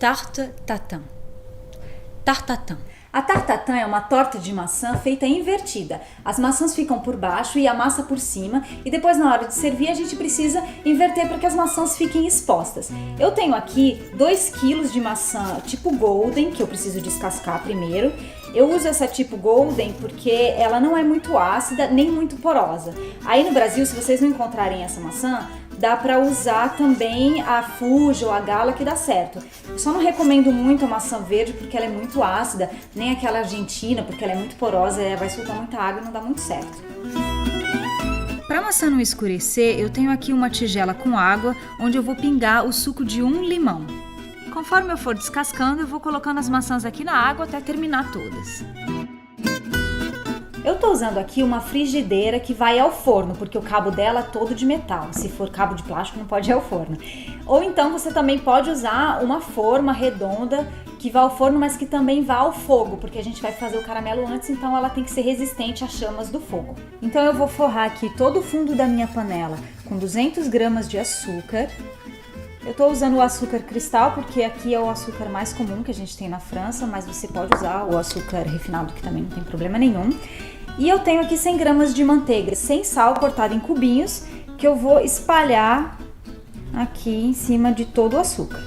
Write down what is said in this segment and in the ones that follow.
tarte tatin. Tarte tatin. A tarte tatin é uma torta de maçã feita invertida. As maçãs ficam por baixo e a massa por cima, e depois na hora de servir a gente precisa inverter para que as maçãs fiquem expostas. Eu tenho aqui 2 kg de maçã tipo golden, que eu preciso descascar primeiro. Eu uso essa tipo golden porque ela não é muito ácida nem muito porosa. Aí no Brasil, se vocês não encontrarem essa maçã, dá pra usar também a Fuji ou a Gala, que dá certo. Eu só não recomendo muito a maçã verde porque ela é muito ácida, nem aquela argentina porque ela é muito porosa, vai soltar muita água e não dá muito certo. Para a maçã não escurecer, eu tenho aqui uma tigela com água onde eu vou pingar o suco de um limão. Conforme eu for descascando, eu vou colocando as maçãs aqui na água até terminar todas. Eu tô usando aqui uma frigideira que vai ao forno, porque o cabo dela é todo de metal. Se for cabo de plástico, não pode ir ao forno. Ou então você também pode usar uma forma redonda que vá ao forno, mas que também vá ao fogo, porque a gente vai fazer o caramelo antes, então ela tem que ser resistente às chamas do fogo. Então eu vou forrar aqui todo o fundo da minha panela com 200 gramas de açúcar. Eu tô usando o açúcar cristal porque aqui é o açúcar mais comum que a gente tem na França, mas você pode usar o açúcar refinado, que também não tem problema nenhum. E eu tenho aqui 100 gramas de manteiga sem sal cortada em cubinhos, que eu vou espalhar aqui em cima de todo o açúcar.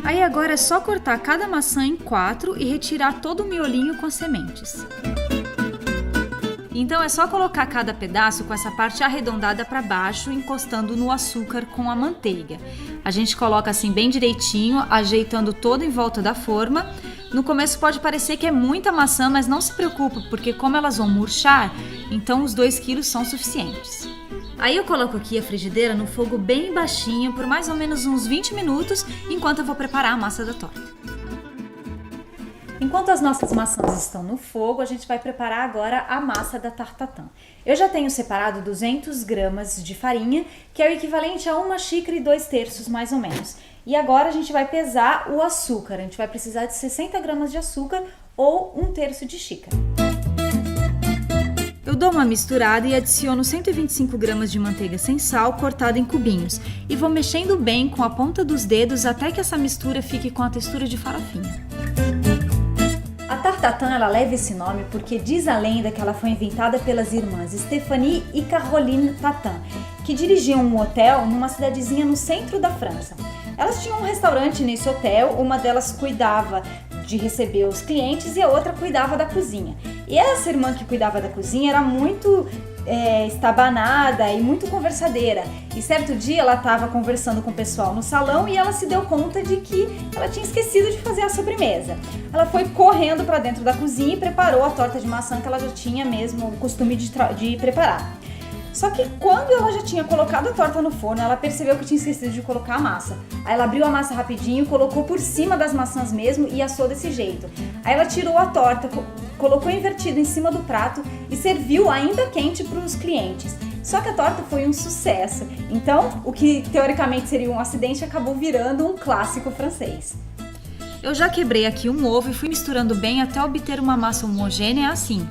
Aí agora é só cortar cada maçã em 4 e retirar todo o miolinho com as sementes. Então é só colocar cada pedaço com essa parte arredondada para baixo, encostando no açúcar com a manteiga. A gente coloca assim bem direitinho, ajeitando todo em volta da forma. No começo pode parecer que é muita maçã, mas não se preocupe, porque como elas vão murchar, então os 2 kg são suficientes. Aí eu coloco aqui a frigideira no fogo bem baixinho por mais ou menos uns 20 minutos, enquanto eu vou preparar a massa da torta. Enquanto as nossas maçãs estão no fogo, a gente vai preparar agora a massa da tarte tatin. Eu já tenho separado 200 gramas de farinha, que é o equivalente a 1 xícara e 2/3 mais ou menos. E agora a gente vai pesar o açúcar. A gente vai precisar de 60 gramas de açúcar ou 1/3 de xícara. Eu dou uma misturada e adiciono 125 gramas de manteiga sem sal cortada em cubinhos e vou mexendo bem com a ponta dos dedos até que essa mistura fique com a textura de farofinha. A tarte tatin, ela leva esse nome porque diz a lenda que ela foi inventada pelas irmãs Stéphanie e Caroline Tatin, que dirigiam um hotel numa cidadezinha no centro da França. Elas tinham um restaurante nesse hotel, uma delas cuidava de receber os clientes e a outra cuidava da cozinha. E essa irmã que cuidava da cozinha era muito estabanada e muito conversadeira. E certo dia ela estava conversando com o pessoal no salão e ela se deu conta de que ela tinha esquecido de fazer a sobremesa. Ela foi correndo para dentro da cozinha e preparou a torta de maçã que ela já tinha mesmo o costume de preparar. Só que quando ela já tinha colocado a torta no forno, ela percebeu que tinha esquecido de colocar a massa. Aí ela abriu a massa rapidinho, colocou por cima das maçãs mesmo e assou desse jeito. Aí ela tirou a torta, colocou invertida em cima do prato e serviu ainda quente para os clientes. Só que a torta foi um sucesso. Então, o que teoricamente seria um acidente acabou virando um clássico francês. Eu já quebrei aqui um ovo e fui misturando bem até obter uma massa homogênea assim.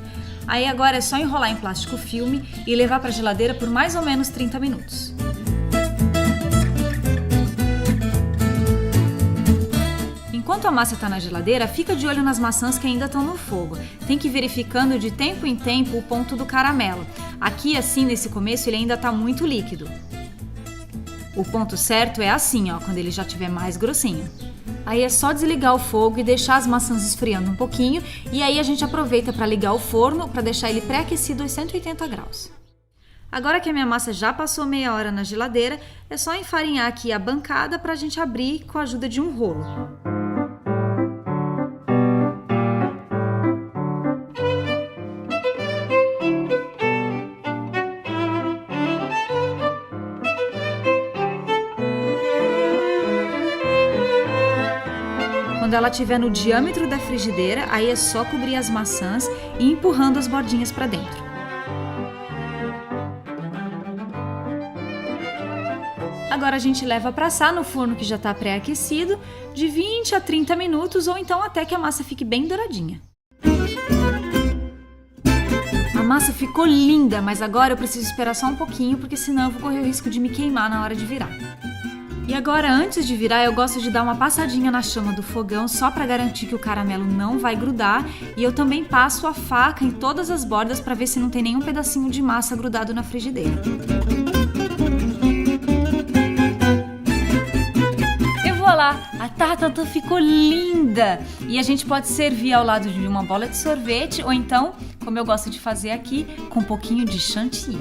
Aí agora é só enrolar em plástico filme e levar para a geladeira por mais ou menos 30 minutos. Enquanto a massa está na geladeira, fica de olho nas maçãs que ainda estão no fogo. Tem que ir verificando de tempo em tempo o ponto do caramelo. Aqui assim, nesse começo, ele ainda está muito líquido. O ponto certo é assim, ó, quando ele já estiver mais grossinho. Aí é só desligar o fogo e deixar as maçãs esfriando um pouquinho e aí a gente aproveita para ligar o forno para deixar ele pré-aquecido aos 180 graus. Agora que a minha massa já passou meia hora na geladeira, é só enfarinhar aqui a bancada para a gente abrir com a ajuda de um rolo. Quando ela estiver no diâmetro da frigideira, aí é só cobrir as maçãs e ir empurrando as bordinhas para dentro. Agora a gente leva para assar no forno que já está pré-aquecido, de 20 a 30 minutos ou então até que a massa fique bem douradinha. A massa ficou linda, mas agora eu preciso esperar só um pouquinho, porque senão eu vou correr o risco de me queimar na hora de virar. E agora, antes de virar, eu gosto de dar uma passadinha na chama do fogão só para garantir que o caramelo não vai grudar, e eu também passo a faca em todas as bordas para ver se não tem nenhum pedacinho de massa grudado na frigideira. A tarte tatin ficou linda! E a gente pode servir ao lado de uma bola de sorvete ou então, como eu gosto de fazer aqui, com um pouquinho de chantilly.